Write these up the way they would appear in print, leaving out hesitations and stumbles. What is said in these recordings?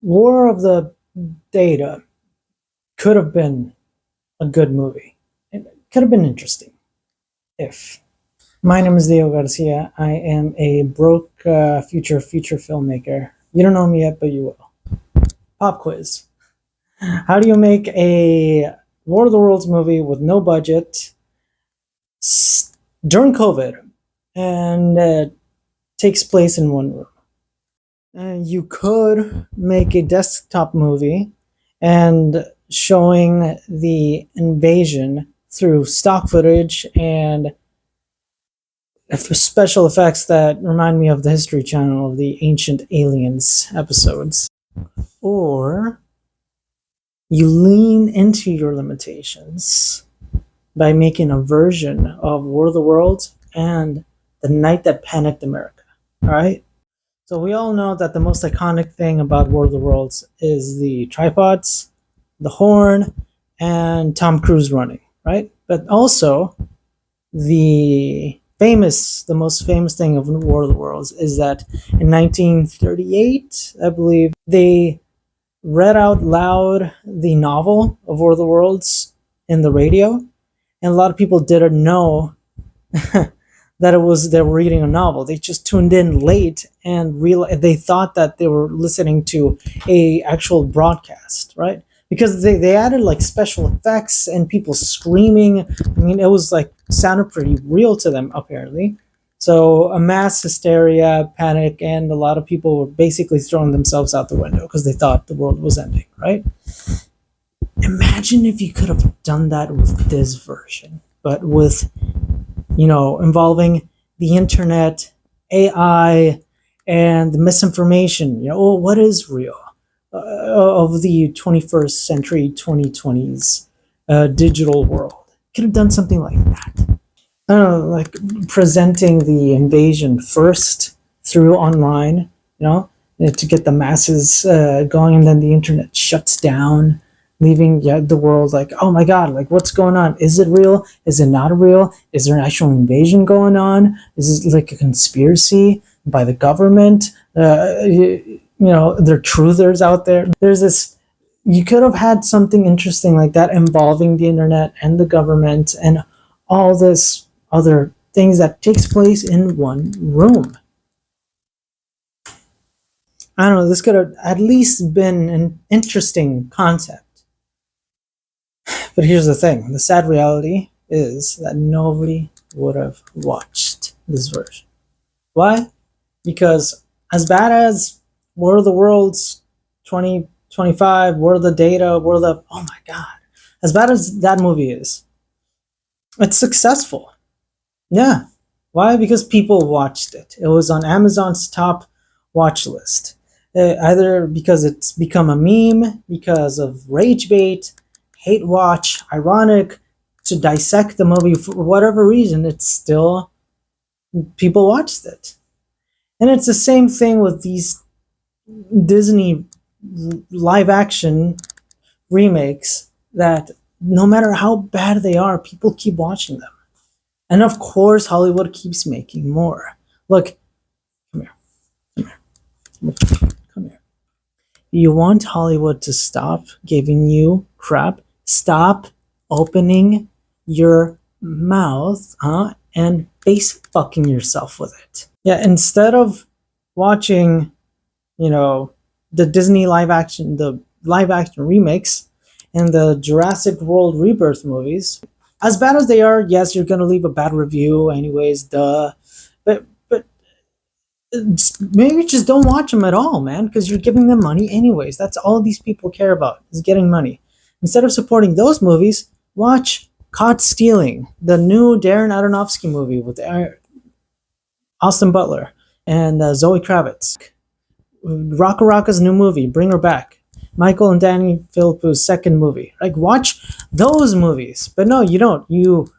War of the Data could have been a good movie. It could have been interesting if. My name is Leo Garcia. I am a broke future feature filmmaker. You don't know me yet, but you will. Pop quiz. How do you make a War of the Worlds movie with no budget during COVID and takes place in one room? You could make a desktop movie and showing the invasion through stock footage and special effects that remind me of the History Channel of the Ancient Aliens episodes. Or you lean into your limitations by making a version of War of the Worlds and The Night That Panicked America. All right? So we all know that the most iconic thing about War of the Worlds is the tripods, the horn, and Tom Cruise running, right? But also the most famous thing of War of the Worlds is that in 1938, I believe, they read out loud the novel of War of the Worlds in the radio, and a lot of people didn't know that they were reading a novel. They just tuned in late and they thought that they were listening to a actual broadcast, right? Because they added like special effects and people screaming. I mean, it was like sounded pretty real to them apparently. So a mass hysteria, panic, and a lot of people were basically throwing themselves out the window because they thought the world was ending, right? Imagine if you could have done that with this version, but with, involving the internet, AI, and the misinformation. Oh, what is real? Of the 21st century, 2020s digital world. Could have done something like that. I don't know, like presenting the invasion first through online, to get the masses going, and then the internet shuts down, leaving the world like, oh my god, like what's going on? Is it real? Is it not real? Is there an actual invasion going on? Is it like a conspiracy by the government? There are truthers out there. You could have had something interesting like that involving the internet and the government and all this other things that takes place in one room. I don't know, this could have at least been an interesting concept. But here's the thing, the sad reality is that nobody would have watched this version. Why? Because as bad as War of the Worlds 2025, War of the Data, oh my god. As bad as that movie is, it's successful. Yeah. Why? Because people watched it. It was on Amazon's top watch list. Either because it's become a meme, because of rage bait, hate watch, ironic, to dissect the movie for whatever reason, it's still, people watched it. And it's the same thing with these Disney live action remakes that no matter how bad they are, people keep watching them. And of course, Hollywood keeps making more. Look, come here. You want Hollywood to stop giving you crap? Stop opening your mouth, and face fucking yourself with it. Yeah, instead of watching, the Disney the live action remakes and the Jurassic World Rebirth movies, as bad as they are, yes, you're gonna leave a bad review anyways, duh. But maybe just don't watch them at all, man, because you're giving them money anyways. That's all these people care about, is getting money. Instead of supporting those movies, watch Caught Stealing, the new Darren Aronofsky movie with Austin Butler and Zoe Kravitz. Raka Raka's new movie, Bring Her Back. Michael and Danny Philippou's second movie. Like, watch those movies. But no, you don't. You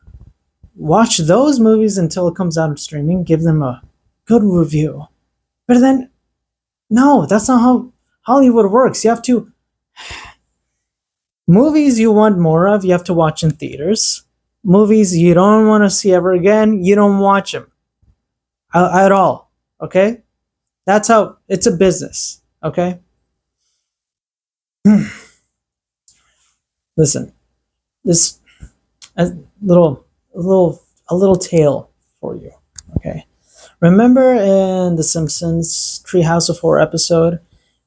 watch those movies until it comes out of streaming, give them a good review. But then, no, that's not how Hollywood works. You have to... Movies you want more of, you have to watch in theaters. Movies you don't want to see ever again, you don't watch them. At all. Okay? That's how... It's a business. Okay? Listen, this a little a little tale for you. Okay. Remember in the Simpsons Treehouse of Horror episode,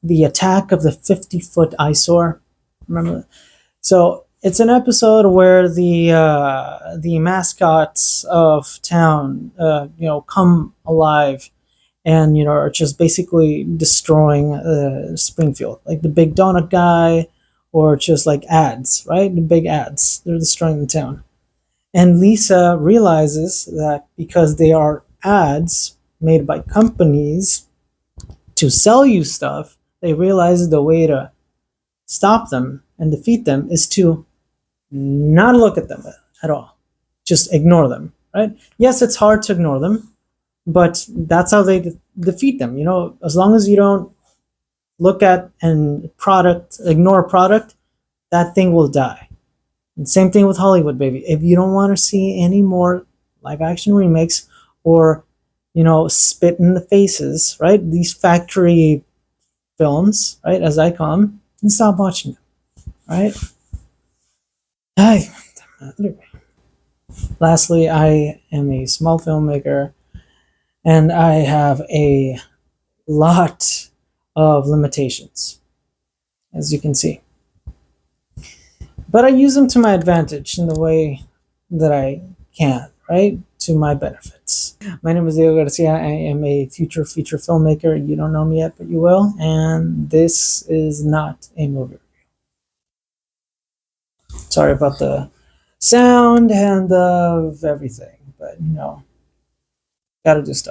the attack of the 50-foot eyesore? Remember? So it's an episode where the mascots of town, come alive and are just basically destroying Springfield, like the big donut guy, or just like ads, right? The big ads, they're destroying the town. And Lisa realizes that because they are ads made by companies to sell you stuff, they realize the way to stop them and defeat them is to not look at them at all. Just ignore them, right? Yes, it's hard to ignore them, but that's how they defeat them. As long as you don't look at and ignore a product, that thing will die. And same thing with Hollywood, baby. If you don't want to see any more live action remakes or, spit in the faces, right? These factory films, right, as I call them, then stop watching them, right? Ay, lastly, I am a small filmmaker and I have a lot of limitations, as you can see. But I use them to my advantage in the way that I can, right? To my benefits. My name is Diego Garcia. I am a future feature filmmaker. You don't know me yet, but you will. And this is not a movie review. Sorry about the sound and of everything, but gotta do stuff.